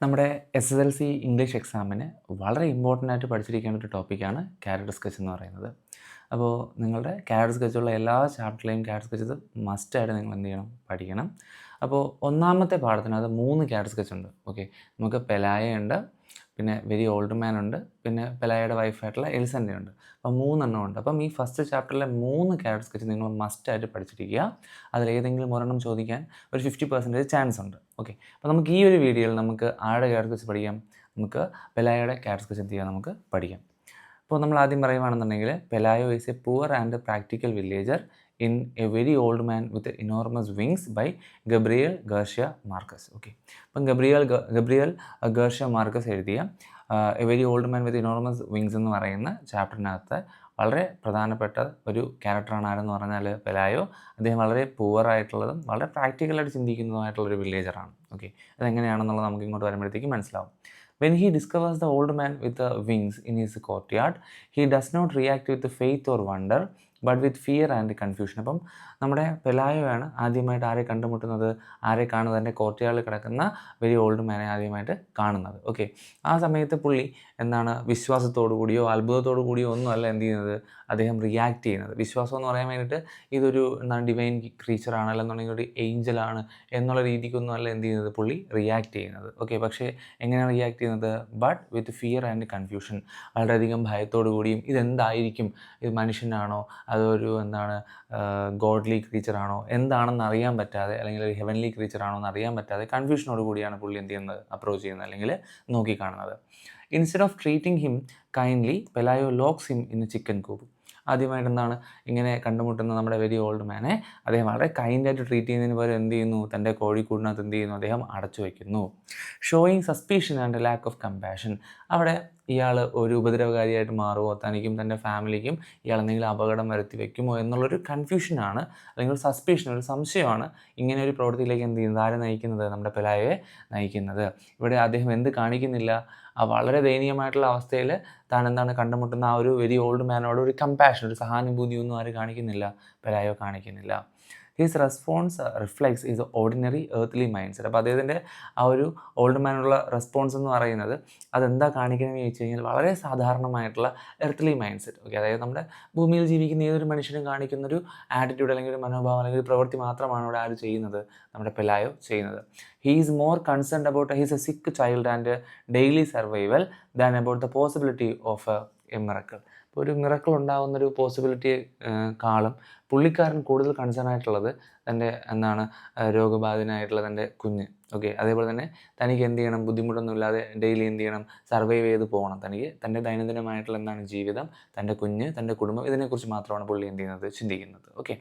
നമ്മുടെ SSLC English എക്സാമിന് വളരെ ഇമ്പോർട്ടൻ്റ് ആയിട്ട് പഠിച്ചിരിക്കേണ്ട ഒരു ടോപ്പിക്കാണ് ക്യാരക്ടർ സ്കെച്ച് എന്ന് പറയുന്നത്. അപ്പോൾ നിങ്ങളുടെ ക്യാരക്ടർ സ്കെച്ചുള്ള എല്ലാ ചാപ്റ്ററിലെയും ക്യാരക്ടർ സ്കെച്ച് മസ്റ്റായിട്ട് നിങ്ങൾ എന്ത് ചെയ്യണം, പഠിക്കണം. അപ്പോൾ ഒന്നാമത്തെ പാഠത്തിനകത്ത് 3 ക്യാരക്ടർ സ്കെച്ച് ഉണ്ട്. ഓക്കെ, നമുക്ക് പെലായ ഉണ്ട്, പിന്നെ വെരി ഓൾഡ് മാൻ ഉണ്ട്, പിന്നെ പെലായയുടെ വൈഫായിട്ടുള്ള എലിസൻ്റെ ഉണ്ട്. അപ്പോൾ 3 ഉണ്ട്. അപ്പം ഈ ഫസ്റ്റ് ചാപ്റ്ററിലെ 3 ക്യാരക്ടർ സ്കെച്ച് നിങ്ങൾ മസ്റ്റായിട്ട് പഠിച്ചിരിക്കുക. അതിലേതെങ്കിലും ഒരെണ്ണം ചോദിക്കാൻ ഒരു 50% ചാൻസ് ഉണ്ട്. ഓക്കെ, അപ്പോൾ നമുക്ക് ഈ ഒരു വീഡിയോയിൽ നമുക്ക് ആരുടെ ക്യാരക്ടർ സ്കെച്ച് പഠിക്കാം, നമുക്ക് പെലായയുടെ ക്യാരക്ടർ സ്കെച്ച് എന്ത് ചെയ്യാം, നമുക്ക് പഠിക്കാം. അപ്പോൾ നമ്മൾ ആദ്യം പറയുകയാണെന്നുണ്ടെങ്കിൽ Pelayo is a poor and practical villager in a very old man with enormous wings by Gabriel Garcia Marquez. Okay, അപ്പം ഗബ്രിയേൽ ഗാർഷ്യ മാർക്കസ് എഴുതിയ a very old man with enormous wings എന്ന് പറയുന്ന ചാപ്റ്ററിനകത്ത് വളരെ പ്രധാനപ്പെട്ട ഒരു ക്യാരക്ടറാണ് ആരെന്ന് പറഞ്ഞാൽ പെലായോ. അദ്ദേഹം വളരെ പൂവറായിട്ടുള്ളതും വളരെ പ്രാക്ടിക്കലായിട്ട് ചിന്തിക്കുന്നതുമായിട്ടുള്ളൊരു വില്ലേജറാണ്. ഓക്കെ, അതെങ്ങനെയാണെന്നുള്ളത് നമുക്ക് ഇങ്ങോട്ട് വരുമ്പോഴത്തേക്ക് മനസ്സിലാവും. When he discovers the old man with the wings in his courtyard, he does not react with faith or wonder, but with fear and confusion. അപ്പം നമ്മുടെ പെലായോയാണ് ആദ്യമായിട്ട് ആരെ കണ്ടുമുട്ടുന്നത്, ആരെ കാണുന്നത്, എൻ്റെ കോർട്ട്യാർഡിൽ കിടക്കുന്ന വെരി ഓൾഡ് മാനെ ആദ്യമായിട്ട് കാണുന്നത്. ഓക്കെ, ആ സമയത്ത് പുള്ളി എന്താണ്, വിശ്വാസത്തോടു കൂടിയോ അത്ഭുതത്തോടു കൂടിയോ ഒന്നുമല്ല എന്ത് ചെയ്യുന്നത്, അദ്ദേഹം റിയാക്ട് ചെയ്യുന്നത്. വിശ്വാസം എന്ന് പറയാൻ വേണ്ടിയിട്ട് ഇതൊരു എന്താണ് ഡിവൈൻ ക്രീച്ചറാണ്, അല്ലെന്നുണ്ടെങ്കിൽ ഒരു ഏഞ്ചലാണ് എന്നുള്ള രീതിക്കൊന്നും അല്ല എന്ത് ചെയ്യുന്നത്, പുള്ളി റിയാക്ട് ചെയ്യുന്നത്. ഓക്കെ, പക്ഷേ എങ്ങനെയാണ് റിയാക്ട് ചെയ്യുന്നത്, but with fear and confusion, വളരെയധികം ഭയത്തോടു കൂടിയും ഇതെന്തായിരിക്കും, ഇത് മനുഷ്യനാണോ അതൊരു എന്താണ് ഗോഡ്ലി ക്രീച്ചറാണോ എന്താണെന്ന് അറിയാൻ പറ്റാതെ, അല്ലെങ്കിൽ ഒരു ഹെവൻലി ക്രീച്ചറാണോ എന്ന് അറിയാൻ പറ്റാതെ കൺഫ്യൂഷനോട് കൂടിയാണ് പുള്ളി എന്ത് ചെയ്യുന്നത്, അപ്രോച്ച് ചെയ്യുന്നത് അല്ലെങ്കിൽ നോക്കിക്കാണുന്നത്. Instead of treating him kindly, Pelayo locks him in chicken coop. ആദ്യമായിട്ട് എന്താണ്, ഇങ്ങനെ കണ്ടുമുട്ടുന്ന നമ്മുടെ വെരി ഓൾഡ് മാനെ അദ്ദേഹം വളരെ കൈൻഡായിട്ട് ട്രീറ്റ് ചെയ്യുന്നതിന് പകരം എന്ത് ചെയ്യുന്നു, തൻ്റെ കോഴിക്കൂടിനകത്ത് എന്ത് ചെയ്യുന്നു, അദ്ദേഹം അടച്ചു വയ്ക്കുന്നു. Showing suspicion and lack of compassion. അവിടെ ഇയാൾ ഒരു ഉപദ്രവകാരിയായിട്ട് മാറുമോ, തനിക്കും തൻ്റെ ഫാമിലിക്കും ഇയാൾ എന്തെങ്കിലും അപകടം വരുത്തി വെക്കുമോ എന്നുള്ളൊരു കൺഫ്യൂഷനാണ്, അല്ലെങ്കിൽ ഒരു സസ്പീഷൻ, ഒരു സംശയമാണ് ഇങ്ങനെ ഒരു പ്രവൃത്തിയിലേക്ക് എന്ത് ചെയ്യുന്നത്, ആരെ നയിക്കുന്നത്, നമ്മുടെ പെലായയെ നയിക്കുന്നത്. ഇവിടെ അദ്ദേഹം എന്ത് കാണിക്കുന്നില്ല, ആ വളരെ ദയനീയമായിട്ടുള്ള അവസ്ഥയിൽ താൻ എന്താണ് കണ്ടുമുട്ടുന്ന ആ ഒരു വെരി ഓൾഡ് മാനോട് ഒരു കമ്പാഷൻ, ഒരു സഹാനുഭൂതിയൊന്നും ആര് കാണിക്കുന്നില്ല, പെലായോ കാണിക്കുന്നില്ല. His response reflects is ordinary earthly mind set. അപ്പോൾ അദ്ദേഹത്തിൻ്റെ ആ ഒരു ഓൾഡ് മാനുള്ള റെസ്പോൺസ് എന്ന് പറയുന്നത് അതെന്താ കാണിക്കുന്നതെന്ന് ചോദിച്ചു കഴിഞ്ഞാൽ വളരെ സാധാരണമായിട്ടുള്ള എർത്തിലി മൈൻഡ് സെറ്റ്. ഓക്കെ, അതായത് നമ്മുടെ ഭൂമിയിൽ ജീവിക്കുന്ന ഏതൊരു മനുഷ്യനും കാണിക്കുന്നൊരു ആറ്റിറ്റ്യൂഡ്, അല്ലെങ്കിൽ ഒരു മനോഭാവം, അല്ലെങ്കിൽ ഒരു പ്രവൃത്തി മാത്രമാണ് ഇവിടെ ആര് ചെയ്യുന്നത്, നമ്മുടെ പെലായോ ചെയ്യുന്നത്. He is more concerned about his a sick child and daily survival than about the possibility of a miracle. ഇപ്പോൾ ഒരു മിറക്കിൾ ഉണ്ടാകുന്നൊരു പോസിബിലിറ്റിയെക്കാളും പുള്ളിക്കാരൻ കൂടുതൽ കൺസേൺ ആയിട്ടുള്ളത് തൻ്റെ എന്താണ് രോഗബാധിതനായിട്ടുള്ള തൻ്റെ കുഞ്ഞ്. ഓക്കെ, അതേപോലെ തന്നെ തനിക്ക് എന്ത് ചെയ്യണം, ബുദ്ധിമുട്ടൊന്നുമില്ലാതെ ഡെയിലി എന്ത് ചെയ്യണം, സർവൈവ് ചെയ്ത് പോകണം. തനിക്ക് തൻ്റെ ദൈനംദിനമായിട്ടുള്ള എന്താണ് ജീവിതം, തൻ്റെ കുഞ്ഞ്, തൻ്റെ കുടുംബം, ഇതിനെക്കുറിച്ച് മാത്രമാണ് പുള്ളി എന്ത് ചെയ്യുന്നത്, ചിന്തിക്കുന്നത്. Okay,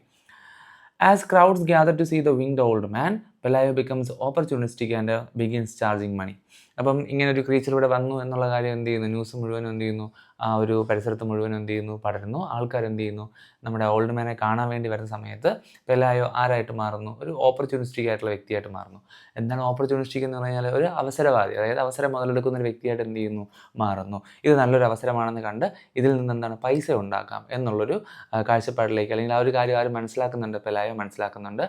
as crowds gather to see the winged old man, പെലായോ becomes opportunistic and begins charging money. അപ്പം ഇങ്ങനെ ഒരു ക്രീച്ചർ ഇവിടെ വന്നു എന്നുള്ള കാര്യം എന്ത് ചെയ്യുന്നു, ന്യൂസ് മുഴുവനും എന്ത് ചെയ്യുന്നു, ആ ഒരു പരിസരത്ത് മുഴുവനും എന്ത് ചെയ്യുന്നു, പടരുന്നു. ആൾക്കാർ എന്ത് ചെയ്യുന്നു, നമ്മുടെ ഓൾഡ് മാനെ കാണാൻ വേണ്ടി വരുന്ന സമയത്ത് പെലായോ ആരായിട്ട് മാറുന്നു, ഒരു ഓപ്പർച്യൂണിസ്റ്റിക് ആയിട്ടുള്ള വ്യക്തിയായിട്ട് മാറുന്നു. എന്താണ് ഓപ്പർച്യൂണിസ്റ്റിക് എന്ന് പറഞ്ഞാൽ, ഒരു അവസരവാദി, അതായത് അവസരം മുതലെടുക്കുന്ന ഒരു വ്യക്തിയായിട്ട് എന്ത് ചെയ്യുന്നു, മാറുന്നു. ഇത് നല്ലൊരു അവസരമാണെന്ന് കണ്ട് ഇതിൽ നിന്ന് എന്താണ് പൈസ ഉണ്ടാക്കാം എന്നുള്ളൊരു കാഴ്ചപ്പാടിലേക്ക്, അല്ലെങ്കിൽ ആ ഒരു കാര്യം ആരും മനസ്സിലാക്കുന്നുണ്ട്, പെലായോ മനസ്സിലാക്കുന്നുണ്ട്.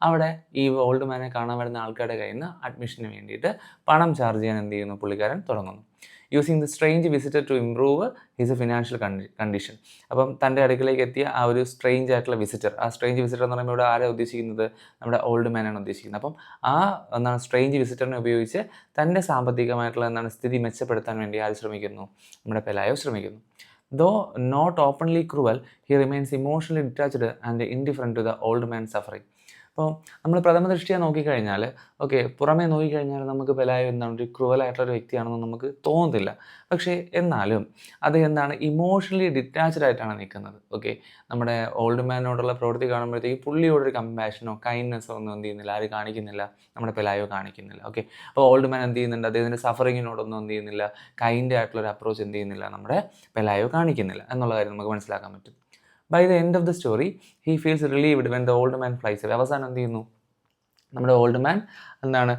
അവിടെ ഈ ഓൾഡ് മാനെ കാണാൻ വരുന്ന ആൾക്കാരുടെ കയ്യിൽ നിന്ന് അഡ്മിഷന് വേണ്ടിയിട്ട് പണം ചാർജ് ചെയ്യാൻ എന്ത് ചെയ്യുന്നു, പുള്ളിക്കാരൻ തുടങ്ങുന്നു. Using the strange visitor to improve his financial condition. അപ്പം തൻ്റെ അടുക്കലേക്ക് എത്തിയ ആ ഒരു സ്ട്രേഞ്ച് ആയിട്ടുള്ള വിസിറ്റർ, ആ സ്ട്രേഞ്ച് വിസിറ്റർ എന്ന് പറയുമ്പോൾ ഇവിടെ ആരെ ഉദ്ദേശിക്കുന്നത്, നമ്മുടെ ഓൾഡ് മാനാണ് ഉദ്ദേശിക്കുന്നത്. അപ്പം ആ എന്താണ് സ്ട്രേഞ്ച് വിസിറ്ററിനെ ഉപയോഗിച്ച് തൻ്റെ സാമ്പത്തികമായിട്ടുള്ള എന്താണ് സ്ഥിതി മെച്ചപ്പെടുത്താൻ വേണ്ടി ആര് ശ്രമിക്കുന്നു, നമ്മുടെ പെലായോ ശ്രമിക്കുന്നു. Though not openly cruel, he remains emotionally detached and indifferent to the old man's suffering. അപ്പോൾ നമ്മൾ പ്രഥമ ദൃഷ്ടിയെ നോക്കിക്കഴിഞ്ഞാൽ, ഓക്കെ, പുറമേ നോക്കിക്കഴിഞ്ഞാൽ നമുക്ക് പെലായോ എന്താണ് ഒരു ക്രൂവലായിട്ടുള്ളൊരു വ്യക്തിയാണെന്ന് നമുക്ക് തോന്നുന്നില്ല. പക്ഷേ എന്നാലും അത് എന്താണ് ഇമോഷണലി ഡിറ്റാച്ച്ഡ് ആയിട്ടാണ് നിൽക്കുന്നത്. ഓക്കെ, നമ്മുടെ ഓൾഡ് മാനോടുള്ള പ്രവൃത്തി കാണുമ്പോഴത്തേക്ക് പുള്ളിയോടൊരു കമ്പാഷനോ കൈൻഡ്നെസ്സോ ഒന്നും എന്ത് ചെയ്യുന്നില്ല, ആര് കാണിക്കുന്നില്ല, നമ്മുടെ പെലായോ കാണിക്കുന്നില്ല. ഓക്കെ, അപ്പോൾ ഓൾഡ് മാൻ എന്ത് ചെയ്യുന്നുണ്ട്, അദ്ദേഹത്തിൻ്റെ സഫറിങ്ങിനോടൊന്നും എന്ത് ചെയ്യുന്നില്ല, കൈൻഡ് ആയിട്ടുള്ളൊരു അപ്രോച്ച് എന്ത് ചെയ്യുന്നില്ല, നമ്മുടെ പെലായോ കാണിക്കുന്നില്ല എന്നുള്ള കാര്യം നമുക്ക് മനസ്സിലാക്കാൻ പറ്റും. By the end of the story he feels relieved when the old man flies away. അവസാനം എന്ത് ചെയ്യുന്നു, നമ്മുടെ ഓൾഡ് മാൻ എന്താണ്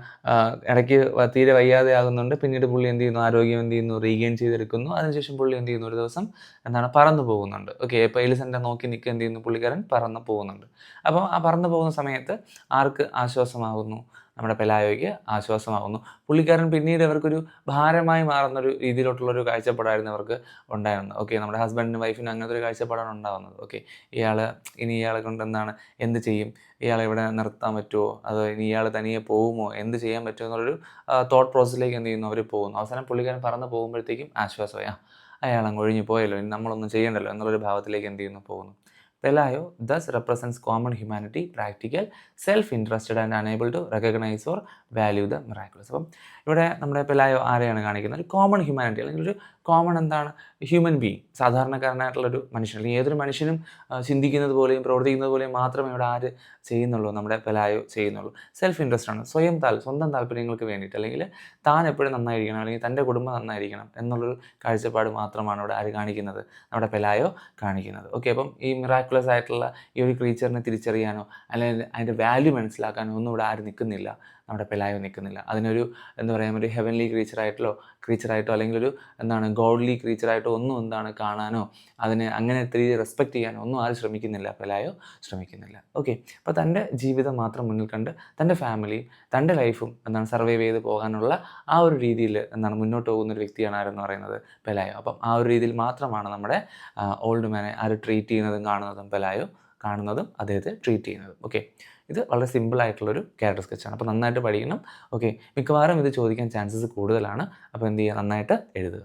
ഇടയ്ക്ക് തീരെ വയ്യാതെ ആകുന്നുണ്ട്. പിന്നീട് പുള്ളി എന്ത് ചെയ്യുന്നു, ആരോഗ്യം എന്ത് ചെയ്യുന്നു, റീഗെയിൻ ചെയ്തെടുക്കുന്നു. അതിനുശേഷം പുള്ളി എന്ത് ചെയ്യുന്നു, ഒരു ദിവസം എന്താണ് പറന്നു പോകുന്നുണ്ട്. ഓക്കെ, ഇപ്പോൾ എലിസൻ്റെ നോക്കി നിൽക്കുക എന്ത് ചെയ്യുന്നു, പുള്ളിക്കാരൻ പറന്നു പോകുന്നുണ്ട്. അപ്പോൾ ആ പറന്നു പോകുന്ന സമയത്ത് ആർക്ക് ആശ്വാസമാകുന്നു, നമ്മുടെ പെലായോയ്ക്ക് ആശ്വാസമാകുന്നു. പുള്ളിക്കാരൻ പിന്നീട് അവർക്കൊരു ഭാരമായി മാറുന്നൊരു രീതിയിലോട്ടുള്ളൊരു കാഴ്ചപ്പാടായിരുന്നു അവർക്ക് ഉണ്ടായിരുന്നത്. ഓക്കെ, നമ്മുടെ ഹസ്ബൻഡിനും വൈഫിനും അങ്ങനത്തെ ഒരു കാഴ്ചപ്പാടാണ് ഉണ്ടാകുന്നത്. ഓക്കെ, ഇയാളെ കൊണ്ട് എന്ത് ചെയ്യും, ഇയാളെ ഇവിടെ നിർത്താൻ പറ്റുമോ, അതോ ഇനി ഇയാൾ തനിയെ പോകുമോ, എന്ത് ചെയ്യാൻ പറ്റുമോ എന്നുള്ളൊരു തോട്ട് പ്രോസസ്സിലേക്ക് എന്ത് ചെയ്യുന്നു, അവർ പോകുന്നു. അവസാനം പുള്ളിക്കാരൻ പറന്ന് പോകുമ്പോഴത്തേക്കും ആശ്വാസമായി, അയാൾ അങ്ങ് ഒഴിഞ്ഞു പോയല്ലോ, ഇനി നമ്മളൊന്നും ചെയ്യണ്ടല്ലോ എന്നുള്ളൊരു ഭാവത്തിലേക്ക് എന്ത് ചെയ്യുന്നു, പോകുന്നു. Pelayo thus represents common humanity, practical, self-interested and unable to recognize or value the miraculous. അപ്പം ഇവിടെ നമ്മുടെ പെലായോ ആരെയാണ് കാണിക്കുന്നത്? ഒരു കോമൺ ഹ്യൂമാനിറ്റി, അല്ലെങ്കിൽ ഒരു കോമൺ എന്താണ്, ഹ്യൂമൻ ബീങ്, സാധാരണക്കാരനായിട്ടുള്ളൊരു മനുഷ്യൻ, അല്ലെങ്കിൽ ഏതൊരു മനുഷ്യനും ചിന്തിക്കുന്നത് പോലെയും പ്രവർത്തിക്കുന്നത് പോലെയും മാത്രമേ ഇവിടെ ആര് ചെയ്യുന്നുള്ളൂ, നമ്മുടെ പെലായോ ചെയ്യുന്നുള്ളൂ. സെൽഫ് ഇൻട്രസ്റ്റ് ആണ്, സ്വന്തം താല്പര്യങ്ങൾക്ക് വേണ്ടിയിട്ട്, അല്ലെങ്കിൽ താൻ എപ്പോഴും നന്നായിരിക്കണം, അല്ലെങ്കിൽ തൻ്റെ കുടുംബം നന്നായിരിക്കണം എന്നുള്ളൊരു കാഴ്ചപ്പാട് മാത്രമാണ് ഇവിടെ ആര് കാണിക്കുന്നത്, നമ്മുടെ പെലായോ കാണിക്കുന്നത്. ഓക്കെ, അപ്പം ഈ മിറാക്കുലസ് ആയിട്ടുള്ള ഈ ഒരു ക്രീച്ചറിനെ തിരിച്ചറിയാനോ അല്ലെങ്കിൽ അതിൻ്റെ വാല്യൂ മനസ്സിലാക്കാനോ ഒന്നും ഇവിടെ ആരും നിൽക്കുന്നില്ല, നമ്മുടെ പെലായോ നിൽക്കുന്നില്ല. അതിനൊരു എന്താ പറയുക, ഒരു ഹെവൻലി ക്രീച്ചറായിട്ടോ അല്ലെങ്കിൽ ഒരു ഗോഡ്ലി ക്രീച്ചറായിട്ടോ ഒന്നും കാണാനോ അതിനെ അങ്ങനെ ഒത്തിരി റെസ്പെക്റ്റ് ചെയ്യാനോ ഒന്നും ആരും ശ്രമിക്കുന്നില്ല, പെലായോ ശ്രമിക്കുന്നില്ല. ഓക്കെ, അപ്പോൾ തൻ്റെ ജീവിതം മാത്രം മുന്നിൽ കണ്ട് തൻ്റെ ഫാമിലിയും തൻ്റെ ലൈഫും സർവൈവ് ചെയ്ത് പോകാനുള്ള ആ ഒരു രീതിയിൽ മുന്നോട്ട് പോകുന്ന ഒരു വ്യക്തിയാണ് ആരെന്ന് പറയുന്നത്, പെലായോ. അപ്പം ആ ഒരു രീതിയിൽ മാത്രമാണ് നമ്മുടെ ഓൾഡ് മാനെ ആര് ട്രീറ്റ് ചെയ്യുന്നതും കാണുന്നതും അദ്ദേഹത്തെ ട്രീറ്റ് ചെയ്യുന്നതും. ഓക്കെ, ഇത് വളരെ സിമ്പിളായിട്ടുള്ളൊരു ക്യാരക്ടർ സ്കെച്ചാണ്. അപ്പോൾ നന്നായിട്ട് പഠിക്കണം. ഓക്കെ, മിക്കവാറും ഇത് ചോദിക്കാൻ ചാൻസസ് കൂടുതലാണ്. അപ്പോൾ എന്ത് ചെയ്യുക, നന്നായിട്ട് എഴുതുക.